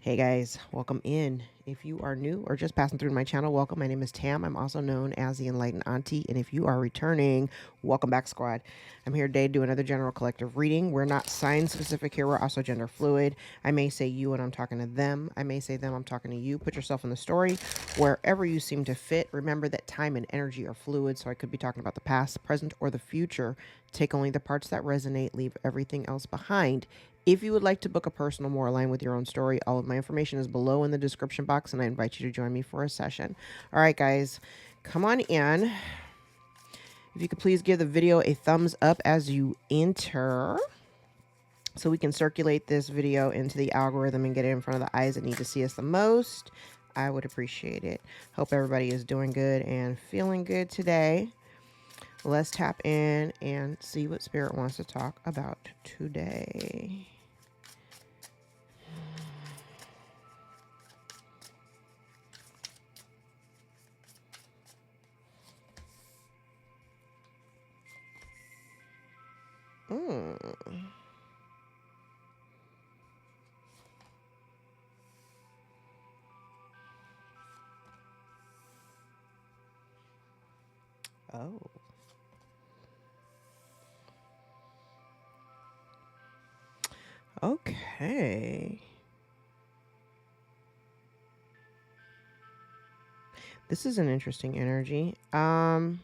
Hey guys, welcome in. If you are new or just passing through my channel, welcome. My name is Tam. I'm also known as the Enlightened Auntie. And if you are returning, welcome back, squad. I'm here today to do another general collective reading. We're not sign specific here. We're also gender fluid. I may say you when I'm talking to them. I may say them, I'm talking to you. Put yourself in the story wherever you seem to fit. Remember that time and energy are fluid. So I could be talking about the past, present, or the future. Take only the parts that resonate. Leave everything else behind. If you would like to book a personal more aligned with your own story, all of my information is below in the description box, and I invite you to join me for a session. All right, guys, come on in. If you could please give the video a thumbs up as you enter so we can circulate this video into the algorithm and get it in front of the eyes that need to see us the most, I would appreciate it. Hope everybody is doing good and feeling good today. Let's tap in and see what Spirit wants to talk about today. Oh. Okay. This is an interesting energy. I'm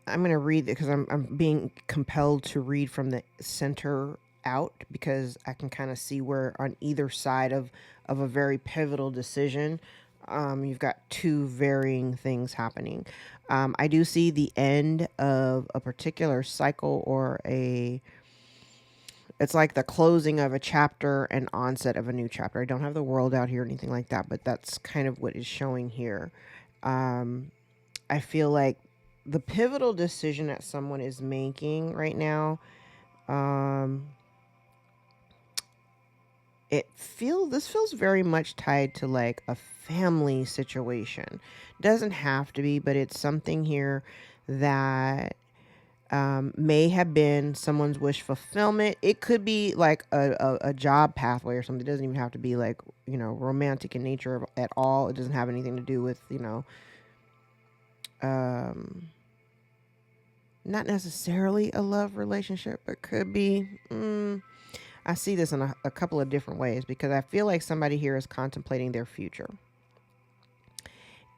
going to read it because I'm being compelled to read from the center out because I can kind of see where on either side of a very pivotal decision, you've got two varying things happening. I do see the end of a particular cycle or it's like the closing of a chapter and onset of a new chapter. I don't have the world out here or anything like that, but that's kind of what is showing here. I feel like the pivotal decision that someone is making right now, this feels very much tied to like a family situation. Doesn't have to be, but it's something here that may have been someone's wish fulfillment. It could be like a job pathway or something. It doesn't even have to be like, romantic in nature at all. It doesn't have anything to do with, not necessarily a love relationship, but could be. I see this in a couple of different ways because I feel like somebody here is contemplating their future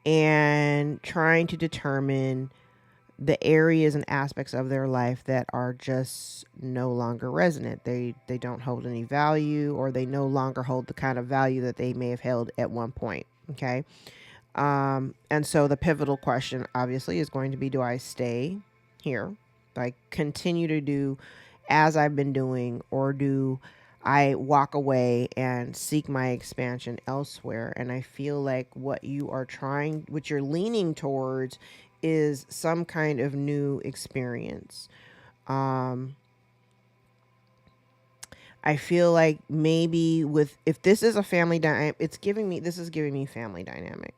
and trying to determine the areas and aspects of their life that are just no longer resonant. They don't hold any value, or they no longer hold the kind of value that they may have held at one point. Okay. And so the pivotal question obviously is going to be, do I stay here? Do I continue to do as I've been doing, or do I walk away and seek my expansion elsewhere? And I feel like what you're leaning towards is some kind of new experience. I feel like maybe if this is a family dynamic, this is giving me family dynamic.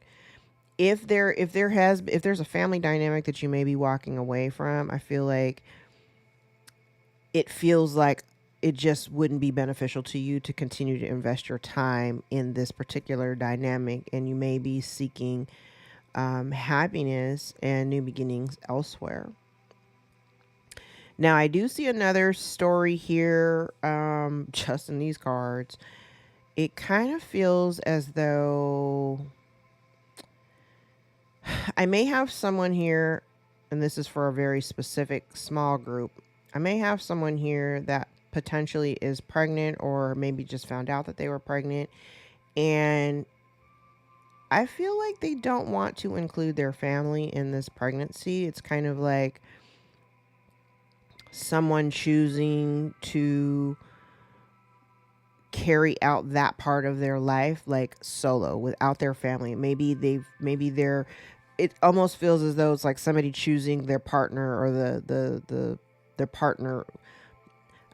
If there's a family dynamic that you may be walking away from, I feel like it feels like it just wouldn't be beneficial to you to continue to invest your time in this particular dynamic, and you may be seeking happiness and new beginnings elsewhere. Now, I do see another story here, just in these cards. It kind of feels as though I may have someone here, and this is for a very specific small group. I may have someone here that potentially is pregnant, or maybe just found out that they were pregnant, and I feel like they don't want to include their family in this pregnancy. It's kind of like someone choosing to carry out that part of their life like solo without their family. It almost feels as though it's like somebody choosing their partner, or their partner.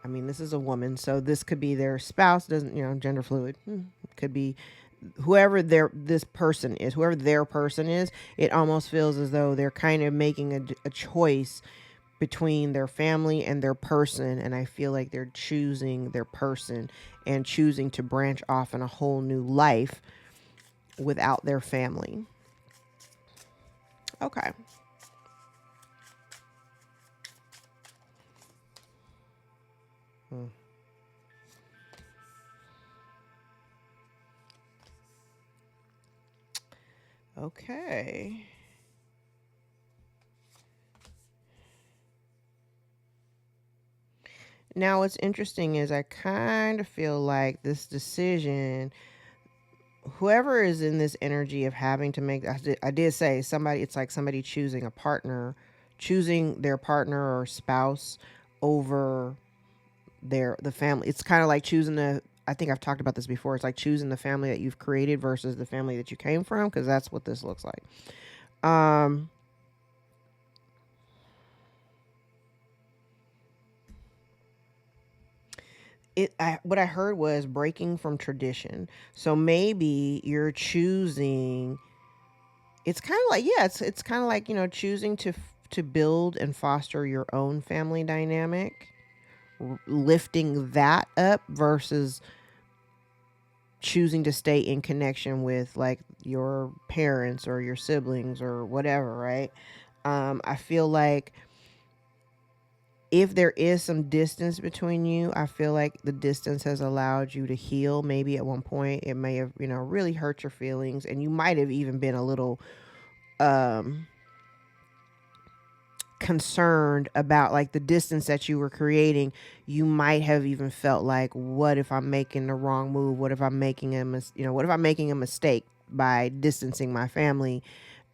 I mean, this is a woman, so this could be their spouse, doesn't, gender fluid. It could be whoever their person is. It almost feels as though they're kind of making a choice between their family and their person, and I feel like they're choosing their person and choosing to branch off in a whole new life without their family. Okay. Okay. Now, what's interesting is I kind of feel like this decision, whoever is in this energy of having to make, I did say somebody, it's like somebody choosing a partner, choosing their partner or spouse over the family. It's kind of like choosing I think I've talked about this before. It's like choosing the family that you've created versus the family that you came from, because that's what this looks like. What I heard was breaking from tradition. So maybe you're choosing. It's kind of like, yeah, it's kind of like, choosing to build and foster your own family dynamic, lifting that up versus choosing to stay in connection with like your parents or your siblings or whatever, right? I feel like if there is some distance between you, I feel like the distance has allowed you to heal. Maybe at one point it may have, really hurt your feelings, and you might have even been a little concerned about like the distance that you were creating. You might have even felt like, what if I'm making the wrong move? What if I'm making what if I'm making a mistake by distancing my family?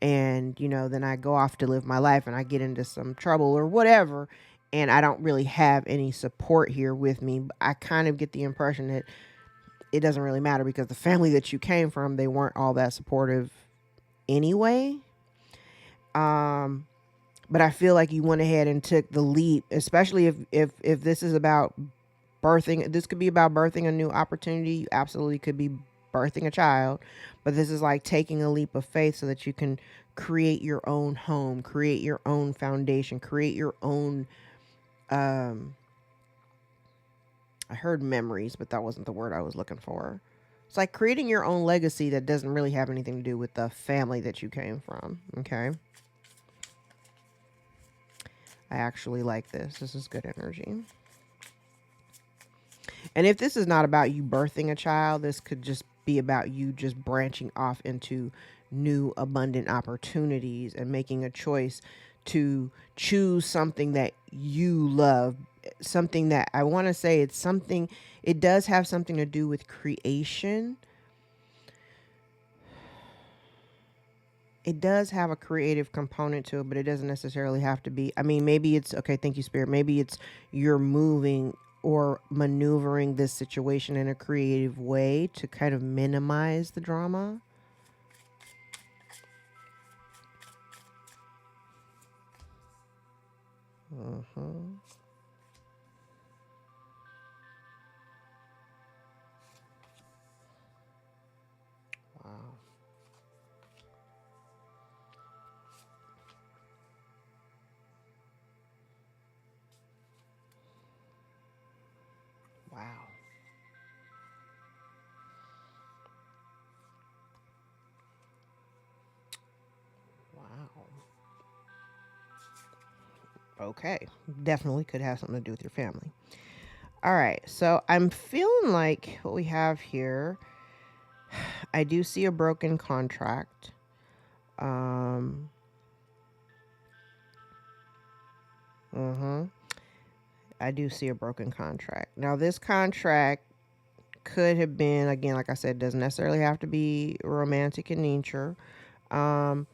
And, then I go off to live my life and I get into some trouble or whatever. And I don't really have any support here with me. I kind of get the impression that it doesn't really matter because the family that you came from, they weren't all that supportive anyway. But I feel like you went ahead and took the leap, especially if this is about birthing. This could be about birthing a new opportunity. You absolutely could be birthing a child, but this is like taking a leap of faith so that you can create your own home, create your own foundation, create your own I heard memories, but that wasn't the word I was looking for. It's like creating your own legacy that doesn't really have anything to do with the family that you came from. Okay. I actually like this. This is good energy. And if this is not about you birthing a child, this could just be about you just branching off into new abundant opportunities and making a choice to choose something that you love. Something that I want to say, it does have something to do with creation. It does have a creative component to it, but it doesn't necessarily have to be. I mean, maybe it's, okay, thank you, Spirit. Maybe it's you're moving or maneuvering this situation in a creative way to kind of minimize the drama. Wow. Wow. Wow. Okay. Definitely could have something to do with your family. All right. So I'm feeling like what we have here, I do see a broken contract. I do see a broken contract. Now, this contract could have been, again, like I said, doesn't necessarily have to be romantic in nature. But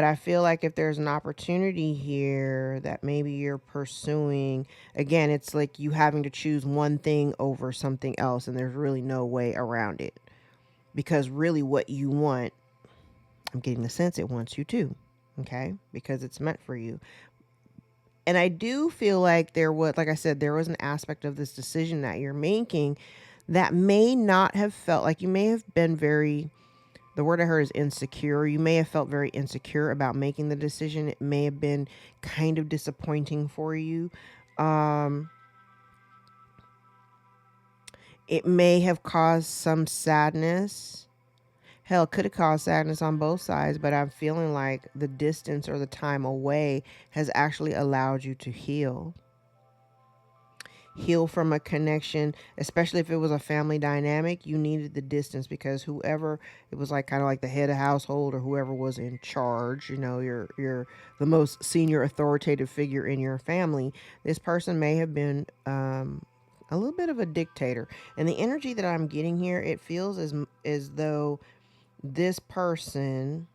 I feel like if there's an opportunity here that maybe you're pursuing, again, it's like you having to choose one thing over something else, and there's really no way around it. Because really what you want, I'm getting the sense it wants you too, okay? Because it's meant for you. And I do feel like there was, like I said, there was an aspect of this decision that you're making that may not have felt like, you may have been very The word I heard is insecure. You may have felt very insecure about making the decision. It may have been kind of disappointing for you. It may have caused some sadness. Hell, it could have caused sadness on both sides, but I'm feeling like the distance or the time away has actually allowed you to heal. Heal from a connection, especially if it was a family dynamic. You needed the distance because whoever, it was like kind of like the head of household or whoever was in charge, you know, you're the most senior authoritative figure in your family. This person may have been a little bit of a dictator. And the energy that I'm getting here, it feels as though this person,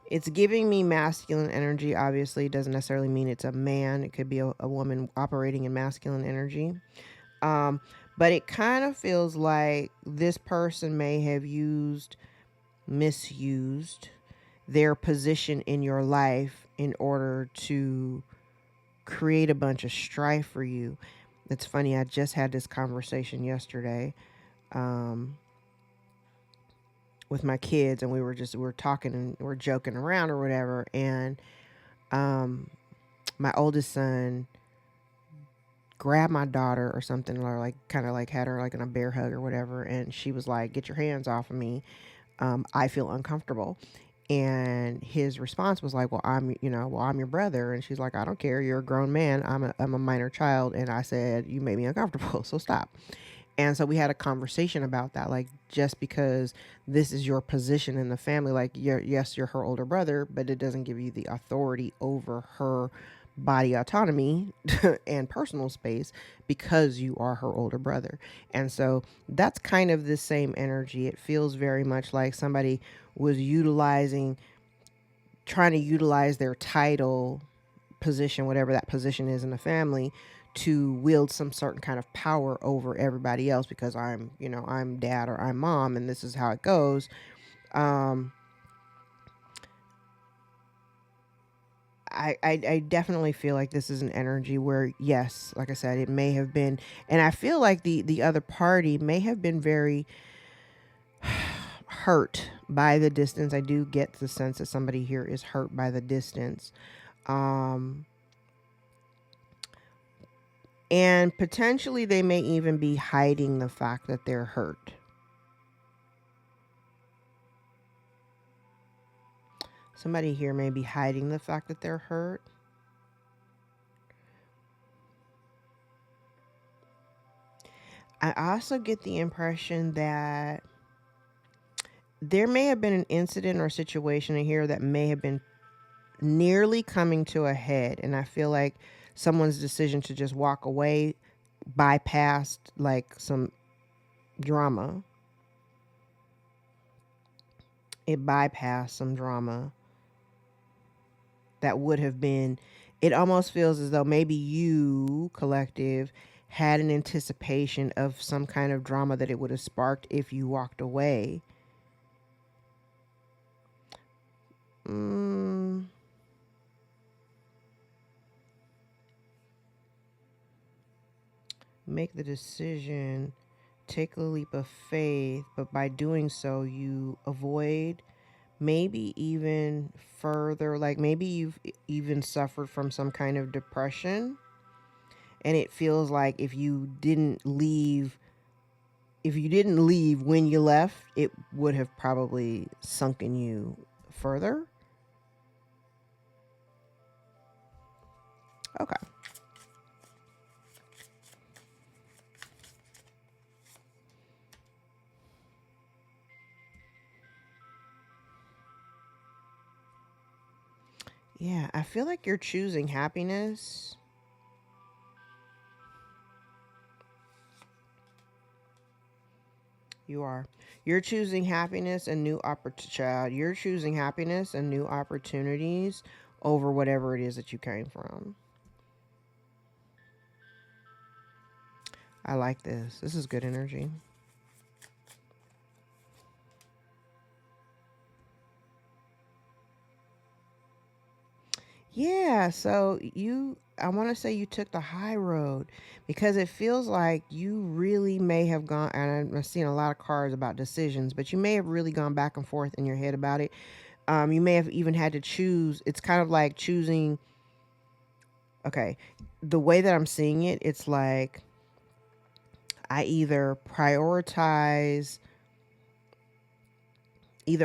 it's giving me masculine energy. Obviously, it doesn't necessarily mean it's a man. It could be a woman operating in masculine energy. But it kind of feels like this person may have misused their position in your life in order to create a bunch of strife for you. It's funny, I just had this conversation yesterday with my kids, and we were talking and we are joking around or whatever, and my oldest son grabbed my daughter or something, or like kind of like had her like in a bear hug or whatever, and she was like, "Get your hands off of me. I feel uncomfortable." And his response was like, I'm your brother. And she's like, "I don't care. You're a grown man. I'm a minor child." And I said, "You made me uncomfortable, so stop." And so we had a conversation about that. Like, just because this is your position in the family, like you're her older brother, but it doesn't give you the authority over her body autonomy and personal space because you are her older brother. And so that's kind of the same energy. It feels very much like somebody was trying to utilize their title, position, whatever that position is in the family, to wield some certain kind of power over everybody else because I'm dad or I'm mom and this is how it goes. I definitely feel like this is an energy where, yes, like I said, it may have been, and I feel like the other party may have been very hurt by the distance. I do get the sense that somebody here is hurt by the distance. And potentially they may even be hiding the fact that they're hurt. Somebody here may be hiding the fact that they're hurt. I also get the impression that there may have been an incident or situation in here that may have been nearly coming to a head. And I feel like someone's decision to just walk away bypassed like some drama. It bypassed some drama that would have been, it almost feels as though maybe you, collective, had an anticipation of some kind of drama that it would have sparked if you walked away. Make the decision, take a leap of faith, but by doing so, you avoid maybe even further, like maybe you've even suffered from some kind of depression. And it feels like if you didn't leave when you left, it would have probably sunken you further. Okay. Yeah, I feel like you're choosing happiness. You are. You're choosing happiness and new child. You're choosing happiness and new opportunities over whatever it is that you came from. I like this. This is good energy. Yeah, so I want to say you took the high road because it feels like you really may have gone, and I've seen a lot of cards about decisions, but you may have really gone back and forth in your head about it. You may have even had to choose. It's kind of like choosing, okay, the way that I'm seeing it, it's like I either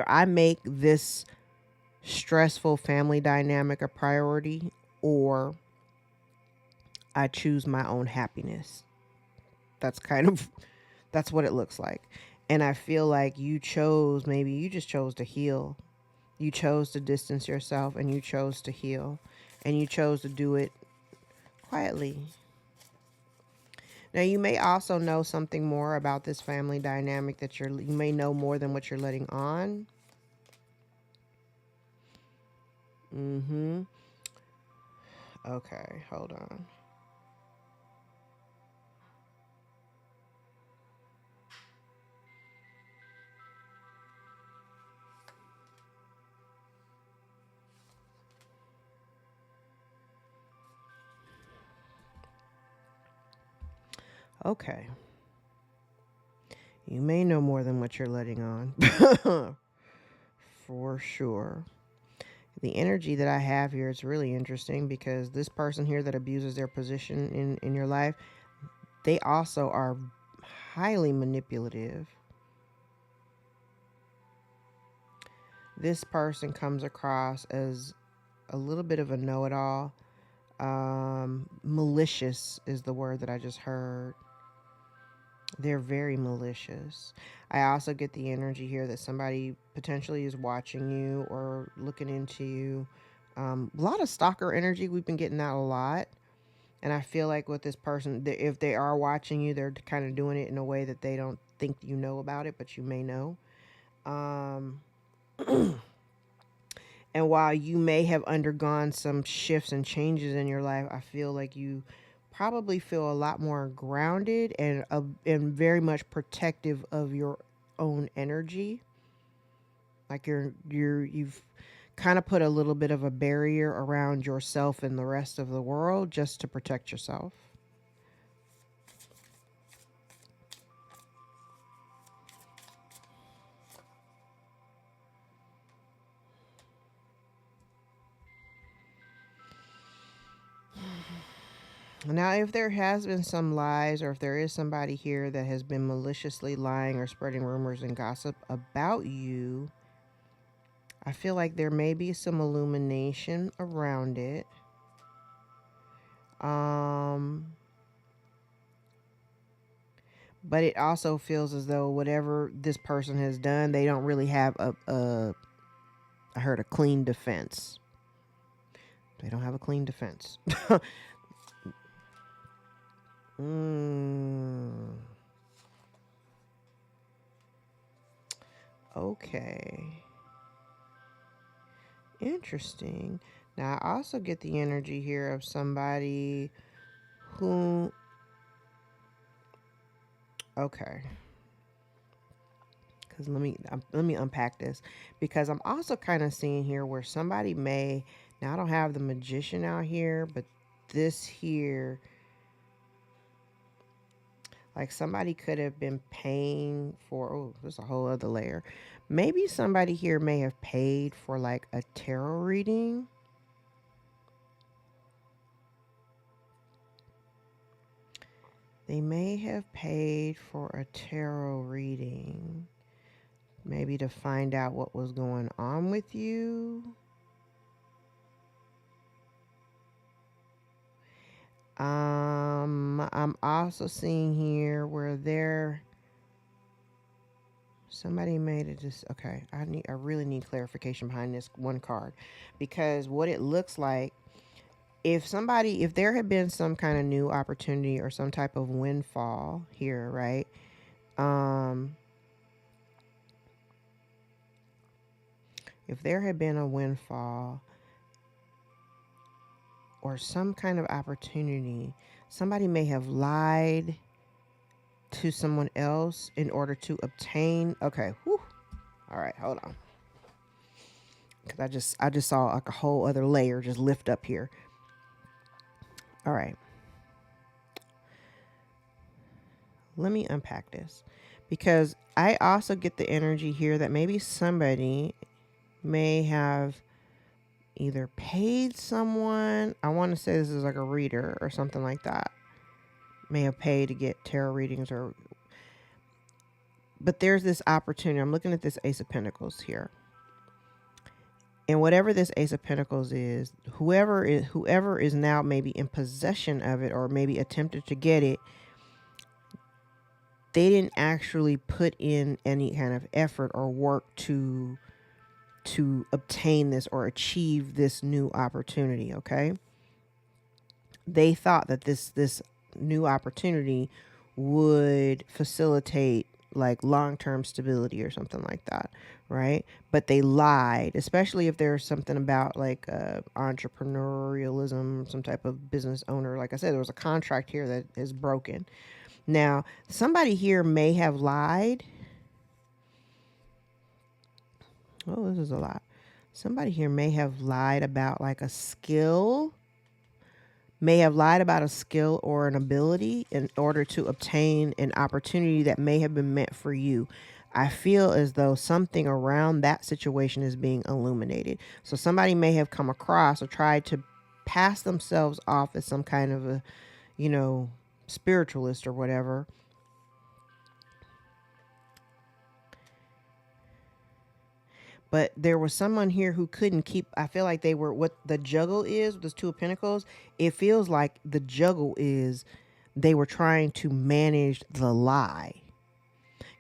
I make this stressful family dynamic a priority, or I choose my own happiness. That's kind of that's what it looks like. And I feel like maybe you just chose to heal. You chose to distance yourself and you chose to heal. And you chose to do it quietly. Now you may also know something more about this family dynamic that you may know more than what you're letting on. Mhm. Okay, hold on. Okay. You may know more than what you're letting on. For sure. The energy that I have here is really interesting because this person here that abuses their position in your life, they also are highly manipulative. This person comes across as a little bit of a know-it-all. Malicious is the word that I just heard. They're very malicious. I also get the energy here that somebody potentially is watching you or looking into you. A lot of stalker energy. We've been getting that a lot. And I feel like with this person, if they are watching you, they're kind of doing it in a way that they don't think you know about it, but you may know. Um, and while you may have undergone some shifts and changes in your life, I feel like you probably feel a lot more grounded and very much protective of your own energy. Like you've kind of put a little bit of a barrier around yourself and the rest of the world just to protect yourself. Now, if there has been some lies, or if there is somebody here that has been maliciously lying or spreading rumors and gossip about you, I feel like there may be some illumination around it. Um, but it also feels as though whatever this person has done, they don't really have I heard a clean defense. They don't have a clean defense. mm, okay. Interesting. Now, I also get the energy here of somebody who, okay, because let me unpack this because I'm also kind of seeing here where somebody may, now I don't have the magician out here, but this here, like somebody could have been paying for, oh, there's a whole other layer. Maybe somebody here may have paid for like a tarot reading. They may have paid for a tarot reading, maybe to find out what was going on with you. I'm also seeing here where somebody made it just okay. I really need clarification behind this one card because what it looks like, if there had been some kind of new opportunity or some type of windfall here, right? Um, if there had been a windfall or some kind of opportunity, somebody may have lied to someone else in order to obtain. Okay, whew. All right, hold on. Because I just saw like a whole other layer just lift up here. All right. Let me unpack this, because I also get the energy here that maybe somebody may have either paid someone. I want to say this is like a reader or something like that. May have paid to get tarot readings, or but there's this opportunity. I'm looking at this Ace of Pentacles here. And whatever this Ace of Pentacles is, whoever is now maybe in possession of it, or maybe attempted to get it, they didn't actually put in any kind of effort or work to obtain this or achieve this new opportunity. Okay. They thought that this new opportunity would facilitate like long-term stability or something like that, right? But they lied, especially if there's something about like entrepreneurialism, some type of business owner. Like I said, there was a contract here that is broken. Now, somebody here may have lied. Oh, this is a lot. Somebody here may have lied about like a skill, may have lied about a skill or an ability in order to obtain an opportunity that may have been meant for you. I feel as though something around that situation is being illuminated. So somebody may have come across or tried to pass themselves off as some kind of a, you know, spiritualist or whatever. But there was someone here who couldn't keep, I feel like they were, what the juggle is, this Two of Pentacles, it feels like the juggle is they were trying to manage the lie.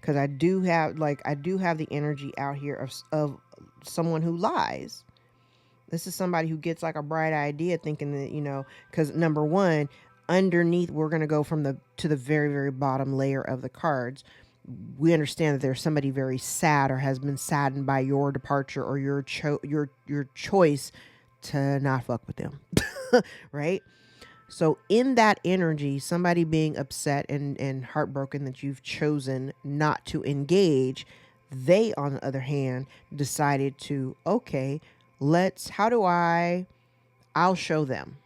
Because I do have the energy out here of someone who lies. This is somebody who gets like a bright idea thinking that, you know, because number one, underneath, we're going to go from to the very, very bottom layer of the cards. We understand that there's somebody very sad or has been saddened by your departure or your choice to not fuck with them. Right? So in that energy, somebody being upset and heartbroken that you've chosen not to engage, they, on the other hand, decided to, okay, I'll show them.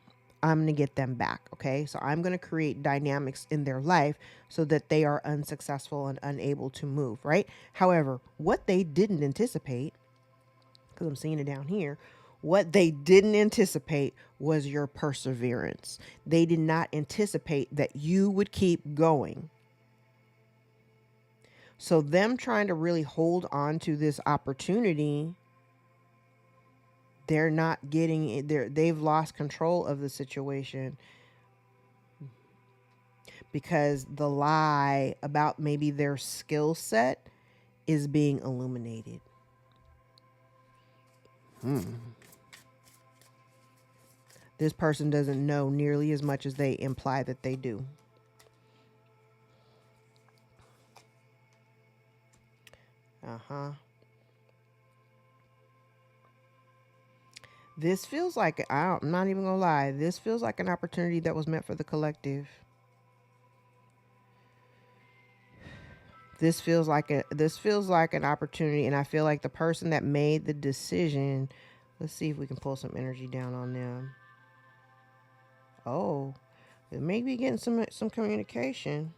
I'm going to get them back. Okay. So I'm going to create dynamics in their life so that they are unsuccessful and unable to move. Right. However, what they didn't anticipate, because I'm seeing it down here, what they didn't anticipate was your perseverance. They did not anticipate that you would keep going. So them trying to really hold on to this opportunity, they're not getting it. They've lost control of the situation because the lie about maybe their skill set is being illuminated. This person doesn't know nearly as much as they imply that they do. This feels like, I'm not even gonna lie, this feels like an opportunity that was meant for the collective. This feels like an opportunity, and I feel like the person that made the decision, let's see if we can pull some energy down on them. Oh, it may be getting some communication.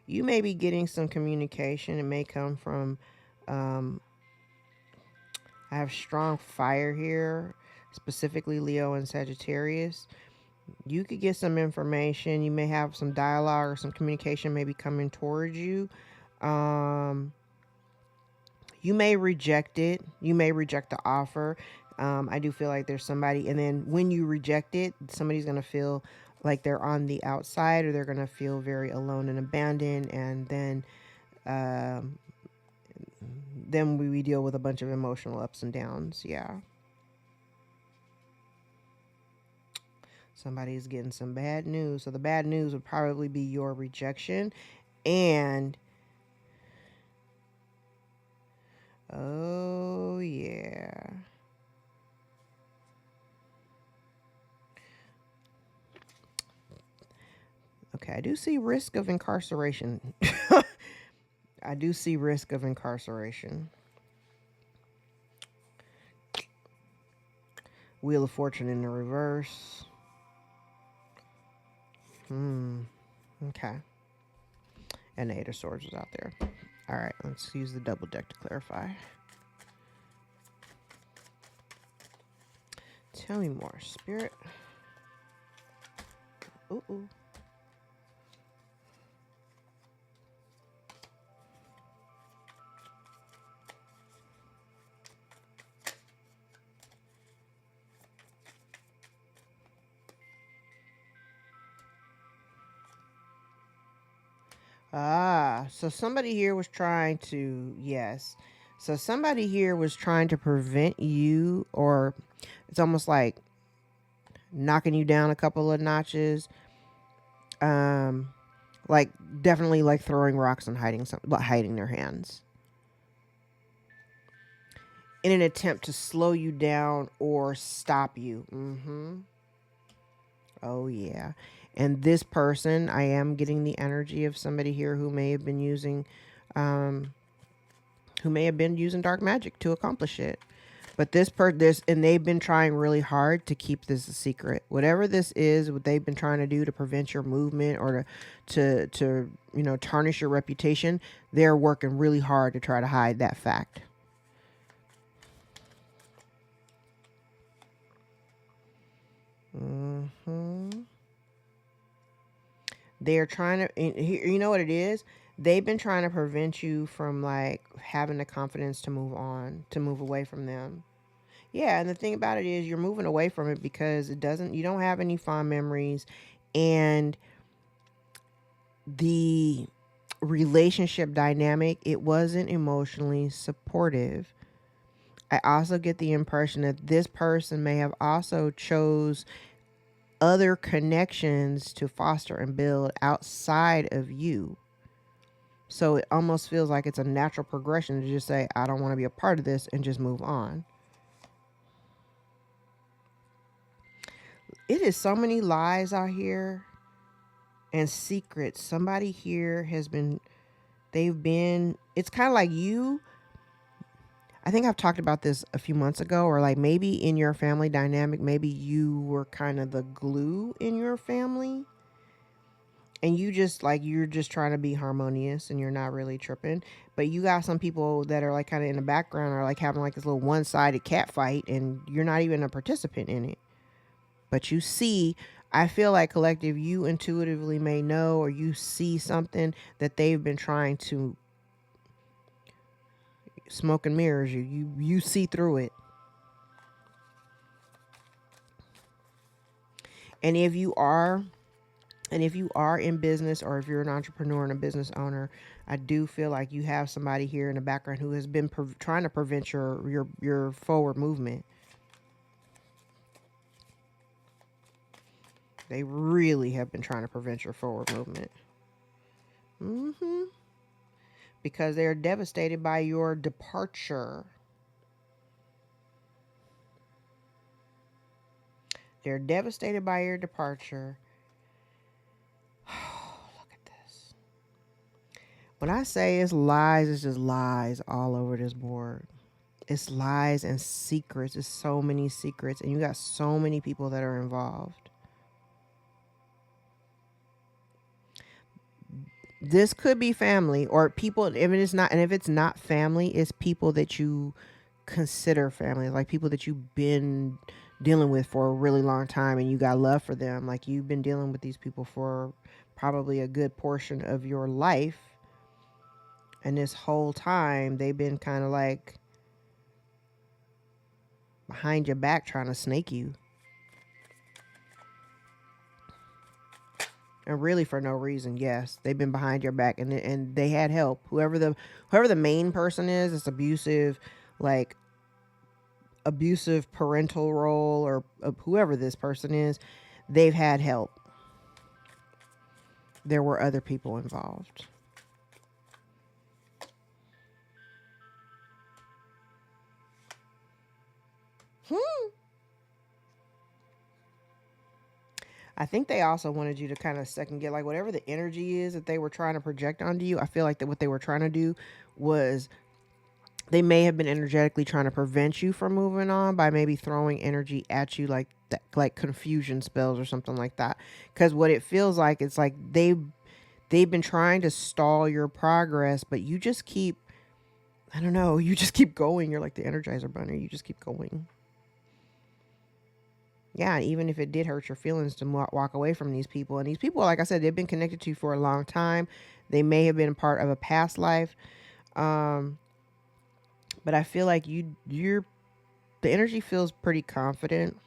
You may be getting some communication. It may come from, I have strong fire here, specifically Leo and Sagittarius. You could get some information. You may have some dialogue or some communication maybe coming towards you. You may reject it. You may reject the offer. I do feel like there's somebody, and then when you reject it, somebody's going to feel like they're on the outside, or they're going to feel very alone and abandoned. And then we deal with a bunch of emotional ups and downs. Yeah. Somebody's getting some bad news. So the bad news would probably be your rejection. And oh yeah. Okay, I do see risk of incarceration. I do see risk of incarceration. Wheel of Fortune in the reverse. Okay. And the Eight of Swords was out there. All right, let's use the double deck to clarify. Tell me more, Spirit. Ooh. So somebody here was trying to, yes. So somebody here was trying to prevent you, or it's almost like knocking you down a couple of notches. Like definitely like throwing rocks and hiding their hands in an attempt to slow you down or stop you. Oh yeah. And this person, I am getting the energy of somebody here who may have been using dark magic to accomplish it. But and they've been trying really hard to keep this a secret. Whatever this is, what they've been trying to do to prevent your movement or to tarnish your reputation, they're working really hard to try to hide that fact. They're trying to, you know what it is? They've been trying to prevent you from like having the confidence to move on, to move away from them. Yeah, and the thing about it is you're moving away from it because you don't have any fond memories, and the relationship dynamic, it wasn't emotionally supportive. I also get the impression that this person may have also chose other connections to foster and build outside of you. So it almost feels like it's a natural progression to just say, I don't want to be a part of this, and just move on. It is so many lies out here and secrets. Somebody here it's kind of like you. I think I've talked about this a few months ago, or like maybe in your family dynamic, maybe you were kind of the glue in your family. And you're just trying to be harmonious and you're not really tripping. But you got some people that are like kind of in the background, or like having like this little one-sided cat fight, and you're not even a participant in it. But you see, I feel like collective, you intuitively may know, or you see something that they've been trying to smoke and mirrors you. You see through it. And if you are in business, or if you're an entrepreneur and a business owner, I do feel like you have somebody here in the background who has been trying to prevent your forward movement. They really have been trying to prevent your forward movement. Because they're devastated by your departure. They're devastated by your departure. Look at this. When I say it's lies, it's just lies all over this board. It's lies and secrets. It's so many secrets, and you got so many people that are involved. This could be family or people. If it's not family, it's people that you consider family, like people that you've been dealing with for a really long time, and you got love for them. Like you've been dealing with these people for probably a good portion of your life, and this whole time they've been kind of like behind your back trying to snake you. And really for no reason. Yes, they've been behind your back, and they had help. Whoever the main person is, it's abusive, like abusive parental role, or whoever this person is, they've had help. There were other people involved. I think they also wanted you to kind of second get, like, whatever the energy is that they were trying to project onto you. I feel like that what they were trying to do was they may have been energetically trying to prevent you from moving on by maybe throwing energy at you like that, like confusion spells or something like that. Because what it feels like, it's like they've been trying to stall your progress, but you just keep, I don't know, you just keep going. You're like the Energizer Bunny. You just keep going. Yeah, even if it did hurt your feelings to walk away from these people. And these people, like I said, they've been connected to you for a long time. They may have been part of a past life. Um, but I feel like the energy feels pretty confident.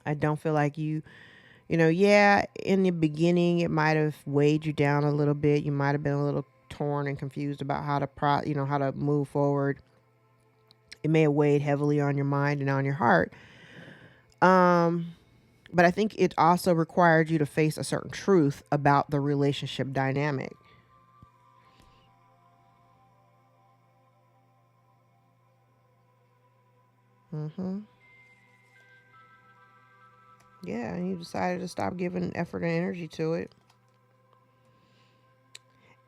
I don't feel like yeah, in the beginning, it might have weighed you down a little bit. You might have been a little torn and confused about how to how to move forward. It may have weighed heavily on your mind and on your heart. But I think it also required you to face a certain truth about the relationship dynamic. Mm-hmm. Yeah, and you decided to stop giving effort and energy to it.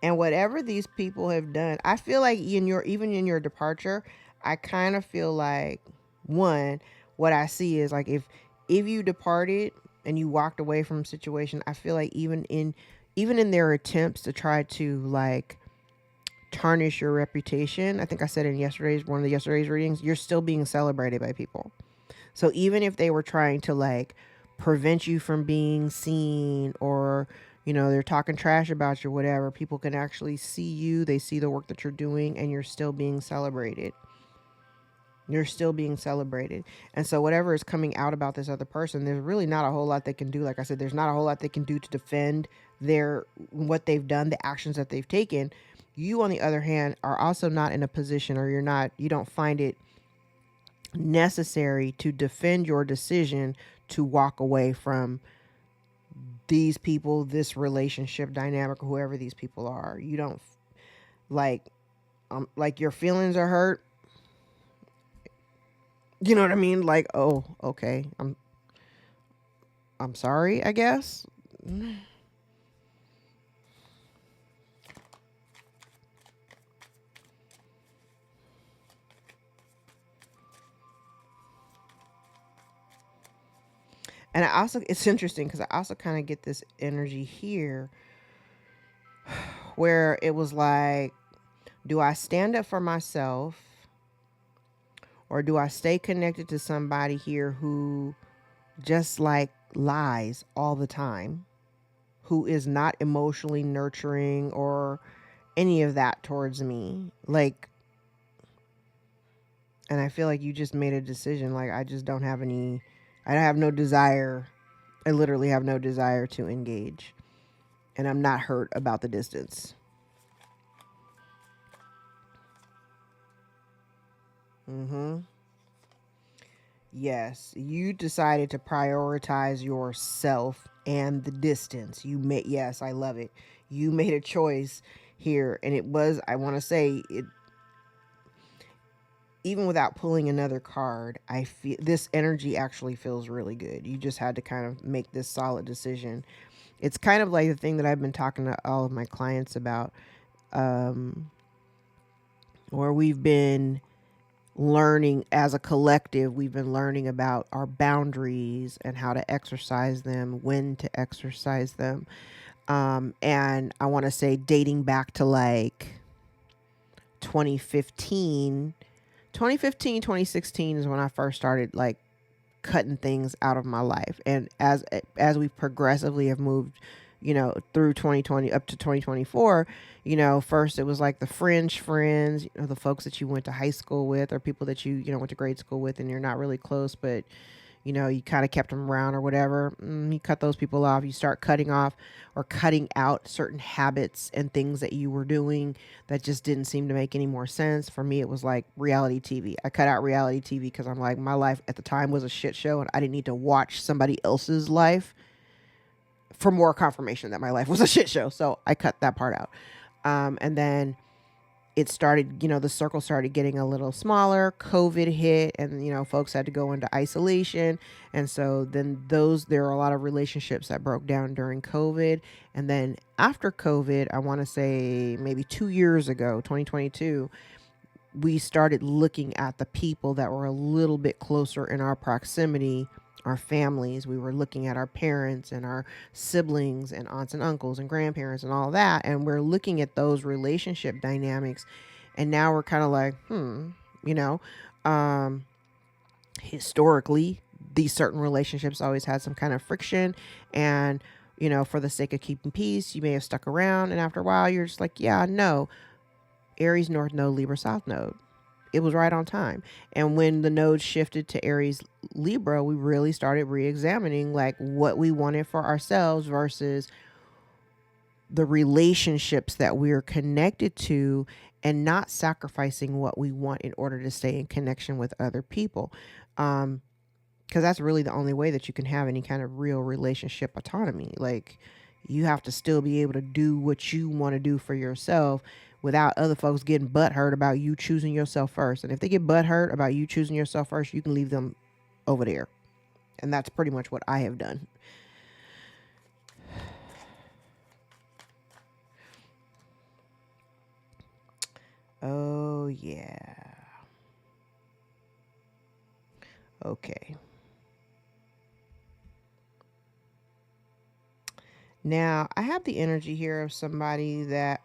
And whatever these people have done, I feel like even in your departure, I kind of feel like, one, what I see is like, if you departed and you walked away from a situation, I feel like even in their attempts to try to like tarnish your reputation, I think I said in one of the yesterday's readings, you're still being celebrated by people. So even if they were trying to like prevent you from being seen, or they're talking trash about you or whatever, people can actually see you, they see the work that you're doing, and you're still being celebrated. You're still being celebrated. And so whatever is coming out about this other person, there's really not a whole lot they can do. Like I said, there's not a whole lot they can do to defend what they've done, the actions that they've taken. You, on the other hand, are also not in a position, or you don't find it necessary to defend your decision to walk away from these people, this relationship dynamic, whoever these people are. You don't like your feelings are hurt. You know what I mean? Like, oh, okay. I'm sorry, I guess. And it's interesting because I also kind of get this energy here where it was like, do I stand up for myself, or do I stay connected to somebody here who just like lies all the time, who is not emotionally nurturing or any of that towards me? Like, and I feel like you just made a decision. Like, I have no desire. I literally have no desire to engage. And I'm not hurt about the distance. Mm-hmm. Yes, you decided to prioritize yourself and the distance. Yes, I love it. You made a choice here, and it was, I want to say it, even without pulling another card, I feel this energy actually feels really good. You just had to kind of make this solid decision. It's kind of like the thing that I've been talking to all of my clients about, where we've been learning as a collective. We've been learning about our boundaries and how to exercise them, when to exercise them. And I want to say dating back to like 2015, 2016 is when I first started like cutting things out of my life. And as we progressively have moved, through 2020 up to 2024, first it was like the fringe friends, the folks that you went to high school with, or people that you went to grade school with, and you're not really close, but you kind of kept them around or whatever. You cut those people off. You start cutting off or cutting out certain habits and things that you were doing that just didn't seem to make any more sense. For me, it was like reality TV. I cut out reality TV because I'm like, my life at the time was a shit show, and I didn't need to watch somebody else's life for more confirmation that my life was a shit show. So I cut that part out. And then it started, the circle started getting a little smaller. COVID hit, and folks had to go into isolation, and so then there are a lot of relationships that broke down during COVID. And then after COVID, I want to say maybe 2 years ago, 2022, we started looking at the people that were a little bit closer in our proximity, our families. We were looking at our parents and our siblings and aunts and uncles and grandparents and all that. And we're looking at those relationship dynamics. And now we're kind of like, you know, um, historically, these certain relationships always had some kind of friction. And, for the sake of keeping peace, you may have stuck around. And after a while, you're just like, yeah, no, Aries North Node, Libra South Node. It was right on time. And when the node shifted to Aries Libra, we really started re-examining like what we wanted for ourselves versus the relationships that we're connected to, and not sacrificing what we want in order to stay in connection with other people. Because that's really the only way that you can have any kind of real relationship autonomy. Like, you have to still be able to do what you want to do for yourself without other folks getting butthurt about you choosing yourself first. And if they get butthurt about you choosing yourself first, you can leave them over there. And that's pretty much what I have done. Oh, yeah. Okay. Now, I have the energy here of somebody that,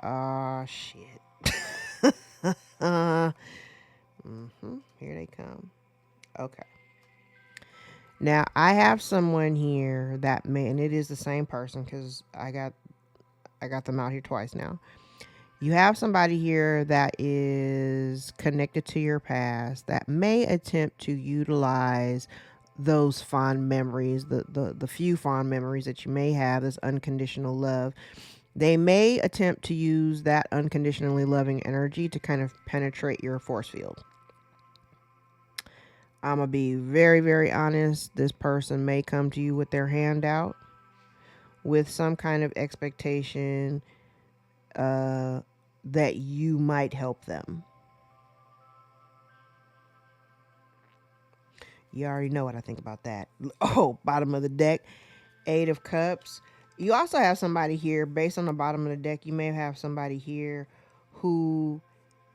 shit. Here they come. Okay. Now, I have someone here that may, and it is the same person because I got them out here twice now. You have somebody here that is connected to your past that may attempt to utilize those fond memories, the few fond memories that you may have, this unconditional love. They may attempt to use that unconditionally loving energy to kind of penetrate your force field. I'm going to be very, very honest. This person may come to you with their hand out with some kind of expectation that you might help them. You already know what I think about that. Oh, bottom of the deck, 8 of Cups. You also have somebody here, based on the bottom of the deck, you may have somebody here who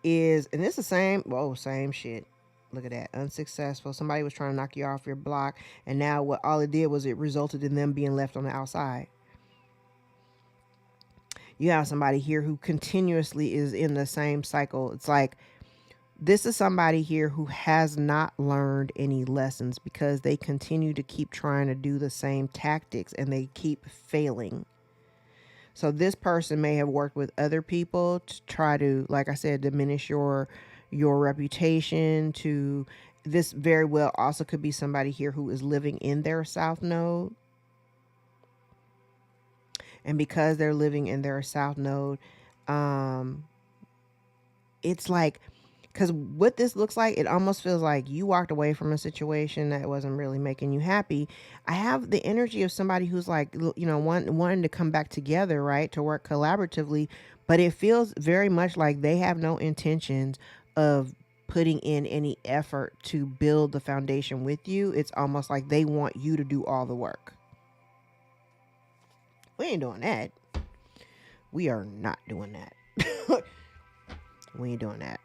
is, and it's the same shit. Look at that, unsuccessful. Somebody was trying to knock you off your block, and now all it did was it resulted in them being left on the outside. You have somebody here who continuously is in the same cycle. It's like, this is somebody here who has not learned any lessons because they continue to keep trying to do the same tactics and they keep failing. So this person may have worked with other people to try to, like I said, diminish your reputation. To this very well also could be somebody here who is living in their South Node. And because they're living in their South Node, it's like, because what this looks like, it almost feels like you walked away from a situation that wasn't really making you happy. I have the energy of somebody who's like, wanting to come back together, right? To work collaboratively. But it feels very much like they have no intentions of putting in any effort to build the foundation with you. It's almost like they want you to do all the work. We ain't doing that. We are not doing that. We ain't doing that.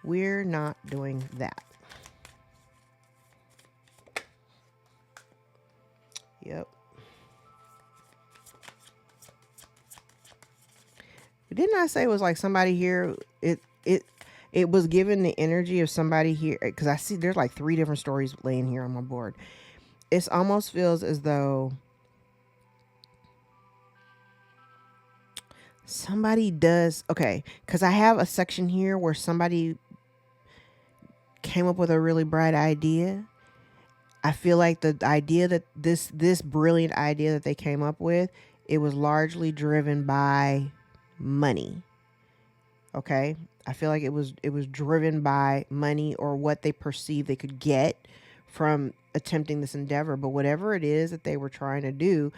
We're not doing that. Yep. Didn't I say it was like somebody here? It was given the energy of somebody here, because I see there's like 3 different stories laying here on my board. It almost feels as though somebody does, okay, because I have a section here where somebody came up with a really bright idea. I feel like the idea that this brilliant idea that they came up with, it was largely driven by money. Okay, I feel like it was driven by money or what they perceived they could get from attempting this endeavor. But whatever it is that they were trying to do,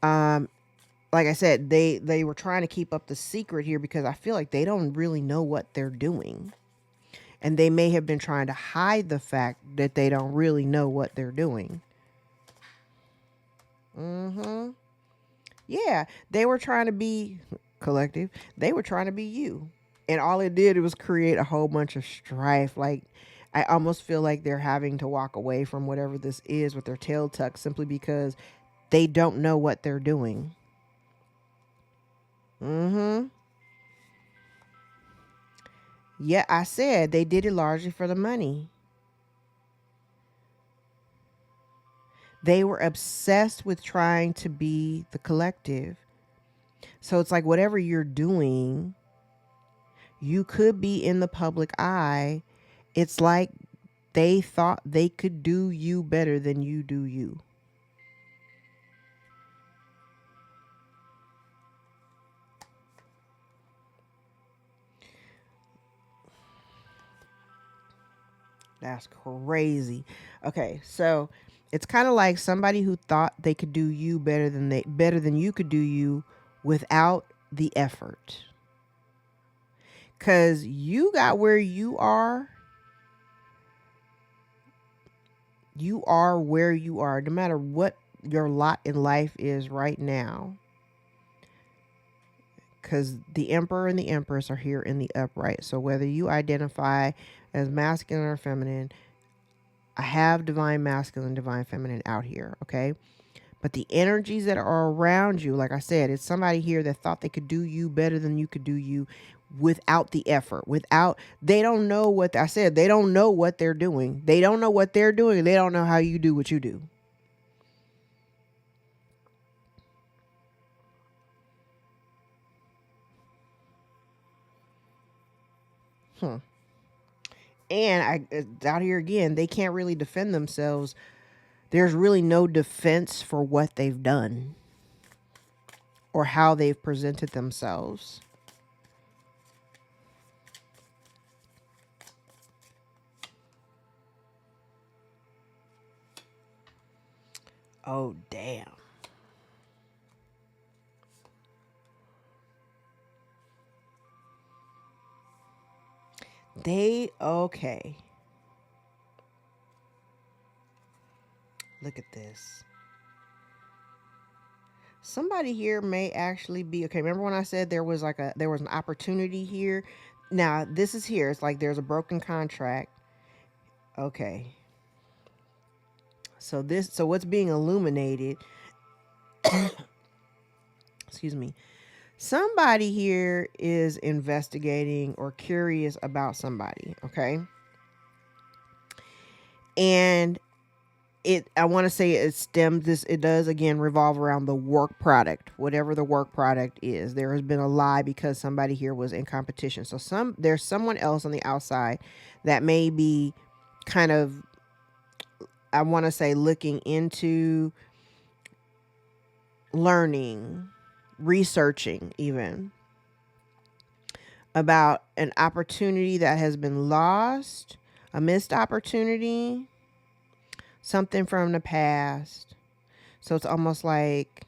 Like I said, they were trying to keep up the secret here because I feel like they don't really know what they're doing. And they may have been trying to hide the fact that they don't really know what they're doing. Yeah, they were trying to be collective. They were trying to be you. And all it did was create a whole bunch of strife. Like, I almost feel like they're having to walk away from whatever this is with their tail tucked simply because they don't know what they're doing. Yeah, I said they did it largely for the money. They were obsessed with trying to be the collective. So it's like whatever you're doing, you could be in the public eye. It's like they thought they could do you better than you do you. That's crazy. Okay, so it's kind of like somebody who thought they could do you better than you could do you without the effort. Cause you got where you are where you are, no matter what your lot in life is right now. Because the Emperor and the Empress are here in the upright. So whether you identify as masculine or feminine, I have divine masculine, divine feminine out here, okay? But the energies that are around you, like I said, it's somebody here that thought they could do you better than you could do you without the effort. They don't know what I said. They don't know what they're doing. They don't know what they're doing. They don't know how you do what you do. And out here again, they can't really defend themselves. There's really no defense for what they've done or how they've presented themselves. Oh, damn. Okay. Look at this. Somebody here may actually be okay. Remember when I said there was an opportunity here? Now this is here. It's like there's a broken contract. Okay. So what's being illuminated? Excuse me. Somebody here is investigating or curious about somebody. Okay. And I want to say it does again revolve around the work product, whatever the work product is. There has been a lie because somebody here was in competition. So there's someone else on the outside that may be kind of, I want to say, looking into learning, researching even about an opportunity that has been lost, a missed opportunity, something from the past. So it's almost like,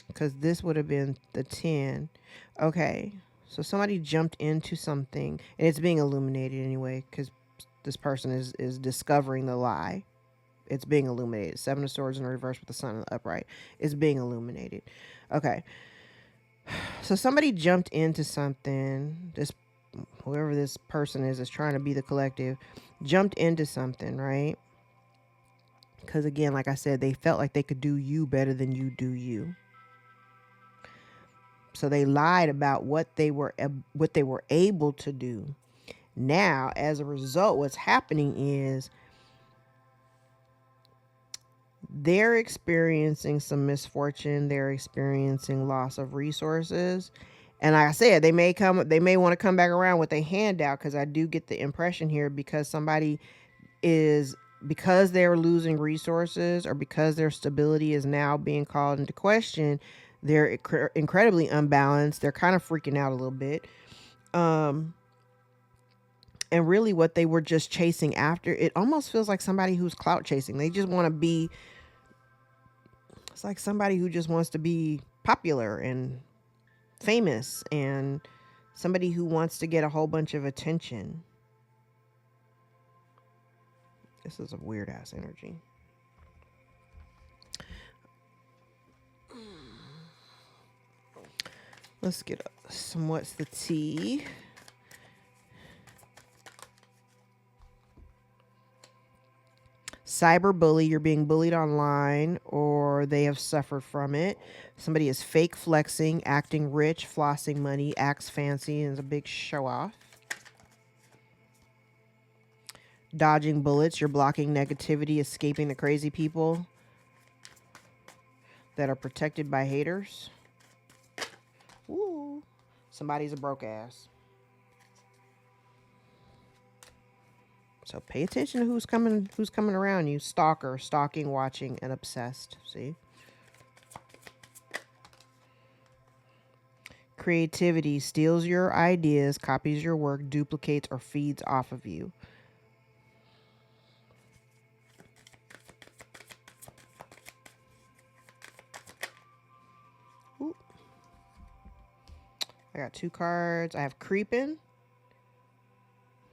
because this would have been the 10. Okay. So somebody jumped into something and it's being illuminated anyway, because this person is discovering the lie. It's being illuminated. 7 of Swords in reverse with the Sun in the upright. It's being illuminated. Okay. So somebody jumped into something. Whoever this person is trying to be the collective, jumped into something, right? Because again, like I said, they felt like they could do you better than you do you. So they lied about what they were able to do. Now, as a result, what's happening is they're experiencing some misfortune. They're experiencing loss of resources. And like I said, they may want to come back around with a handout, because I do get the impression here, because because they're losing resources or because their stability is now being called into question, they're incredibly unbalanced. They're kind of freaking out a little bit. And And really what they were just chasing after, it almost feels like somebody who's clout chasing. They just want to be, it's like somebody who just wants to be popular and famous, and somebody who wants to get a whole bunch of attention. This is a weird ass energy. Let's get some what's the tea. Cyberbully, you're being bullied online or they have suffered from it. Somebody is fake flexing, acting rich, flossing money, acts fancy, and is a big show off. Dodging bullets, you're blocking negativity, escaping the crazy people that are protected by haters. Ooh, somebody's a broke ass. So pay attention to who's coming around you. Stalker, stalking, watching, and obsessed. See? Creativity steals your ideas, copies your work, duplicates, or feeds off of you. Ooh. I got 2 cards. I have creeping.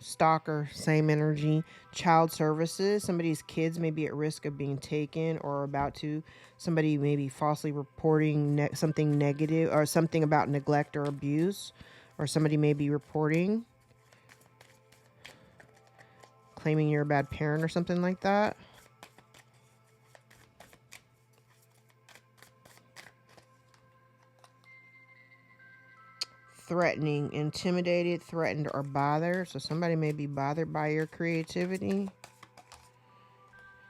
Stalker, same energy. Child services, somebody's kids may be at risk of being taken or about to. Somebody may be falsely reporting something negative or something about neglect or abuse, or somebody may be reporting, claiming you're a bad parent or something like that. Threatening, intimidated, threatened, or bothered. So somebody may be bothered by your creativity.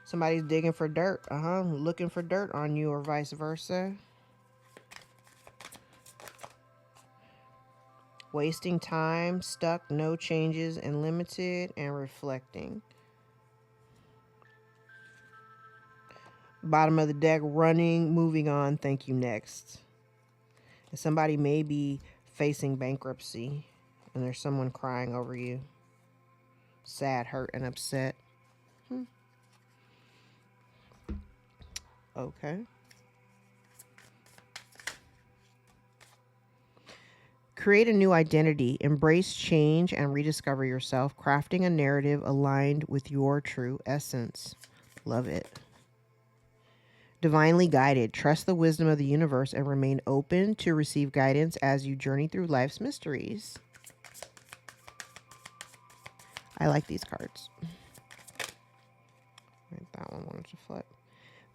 Somebody's digging for dirt. Looking for dirt on you or vice versa. Wasting time, stuck, no changes, and limited, and reflecting. Bottom of the deck, running, moving on, thank you, next. And somebody may be facing bankruptcy, and there's someone crying over you. Sad, hurt, and upset. Okay. Create a new identity, embrace change, and rediscover yourself, crafting a narrative aligned with your true essence. Love it. Divinely guided, trust the wisdom of the universe and remain open to receive guidance as you journey through life's mysteries. I like these cards. Right, that one wanted to flip.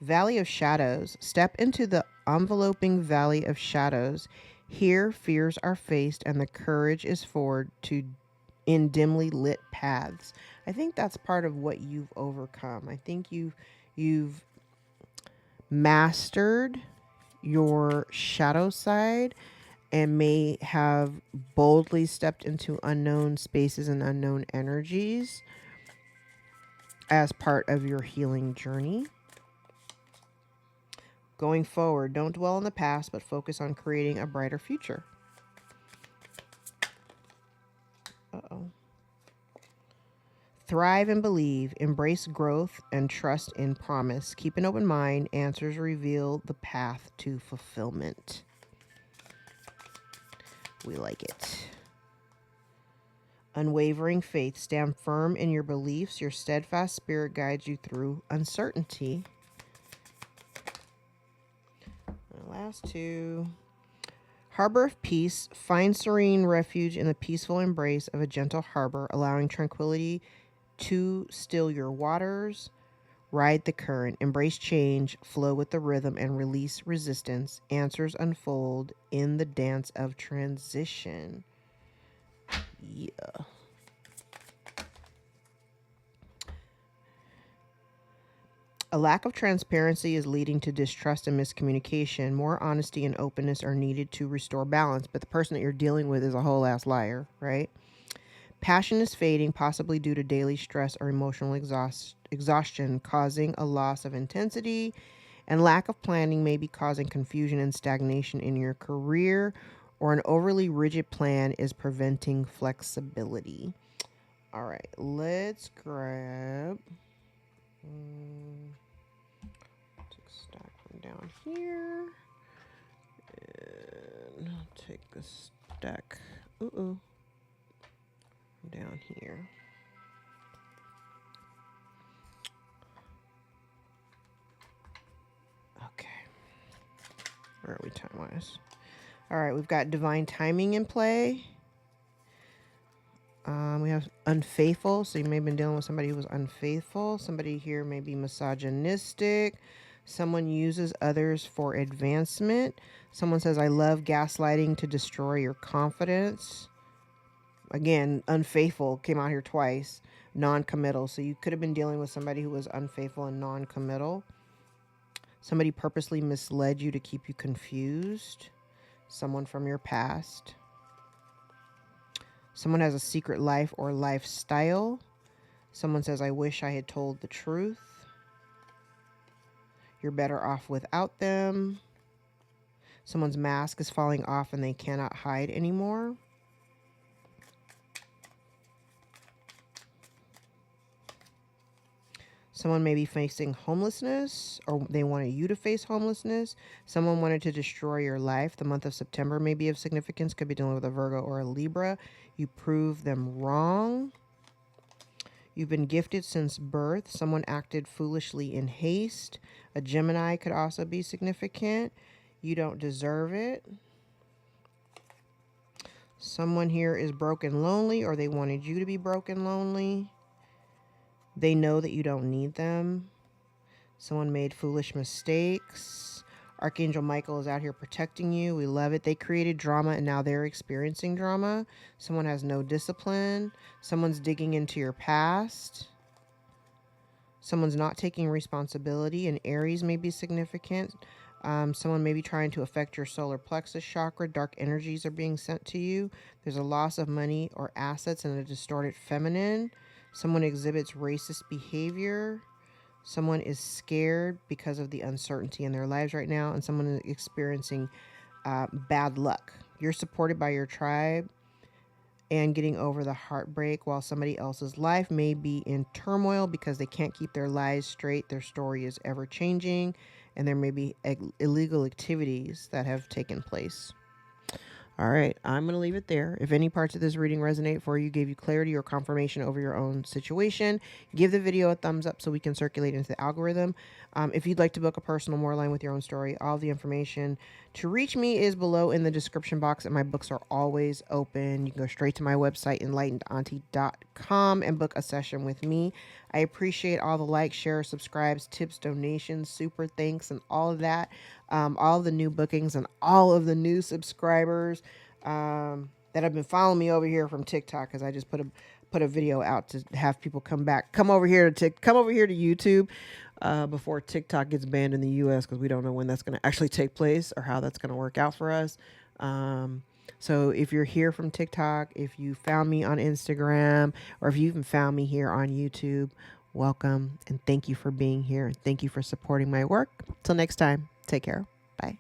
Valley of Shadows. Step into the enveloping valley of shadows. Here, fears are faced and the courage is forward to in dimly lit paths. I think that's part of what you've overcome. I think you've mastered your shadow side and may have boldly stepped into unknown spaces and unknown energies as part of your healing journey. Going forward, don't dwell on the past, but focus on creating a brighter future. Uh-oh. Thrive and believe, embrace growth, and trust in promise. Keep an open mind. Answers reveal the path to fulfillment. We like it. Unwavering faith. Stand firm in your beliefs. Your steadfast spirit guides you through uncertainty. The last 2. Harbor of peace. Find serene refuge in the peaceful embrace of a gentle harbor, allowing tranquility to still your waters. Ride the current, embrace change, flow with the rhythm, and release resistance. Answers unfold in the dance of transition. Yeah. A lack of transparency is leading to distrust and miscommunication. More honesty and openness are needed to restore balance, but the person that you're dealing with is a whole ass liar, right? Passion is fading, possibly due to daily stress or emotional exhaustion, causing a loss of intensity, and lack of planning may be causing confusion and stagnation in your career, or an overly rigid plan is preventing flexibility. All right, let's grab. Take a stack from down here. And take a stack. Down here. Okay. Where are we time-wise? All right, we've got divine timing in play. We have unfaithful. So you may have been dealing with somebody who was unfaithful. Somebody here may be misogynistic. Someone uses others for advancement. Someone says, I love gaslighting to destroy your confidence. Again, unfaithful came out here twice. Non-committal. So you could have been dealing with somebody who was unfaithful and non-committal. Somebody purposely misled you to keep you confused. Someone from your past. Someone has a secret life or lifestyle. Someone says, I wish I had told the truth. You're better off without them. Someone's mask is falling off and they cannot hide anymore. Someone may be facing homelessness, or they wanted you to face homelessness. Someone wanted to destroy your life. The month of September may be of significance. Could be dealing with a Virgo or a Libra. You prove them wrong. You've been gifted since birth. Someone acted foolishly in haste. A Gemini could also be significant. You don't deserve it. Someone here is broken lonely, or they wanted you to be broken lonely. They know that you don't need them. Someone made foolish mistakes. Archangel Michael is out here protecting you. We love it. They created drama and now they're experiencing drama. Someone has no discipline. Someone's digging into your past. Someone's not taking responsibility. And Aries may be significant. Someone may be trying to affect your solar plexus chakra. Dark energies are being sent to you. There's a loss of money or assets and a distorted feminine. Someone exhibits racist behavior. Someone is scared because of the uncertainty in their lives right now. And someone is experiencing bad luck. You're supported by your tribe and getting over the heartbreak, while somebody else's life may be in turmoil because they can't keep their lives straight. Their story is ever changing. And there may be illegal activities that have taken place. All right, I'm going to leave it there. If any parts of this reading resonate for you, gave you clarity or confirmation over your own situation, give the video a thumbs up so we can circulate into the algorithm. If you'd like to book a personal more line with your own story, all the information to reach me is below in the description box, and my books are always open. You can go straight to my website, EnlightenedAuntie.com, and book a session with me. I appreciate all the likes, shares, subscribes, tips, donations, super thanks, and all of that. All of the new bookings and all of the new subscribers that have been following me over here from TikTok, because I just put a video out to have people come over here to YouTube before TikTok gets banned in the US, because we don't know when that's going to actually take place or how that's going to work out for us. So if you're here from TikTok, if you found me on Instagram, or if you even found me here on YouTube, welcome and thank you for being here. Thank you for supporting my work. Till next time, take care. Bye.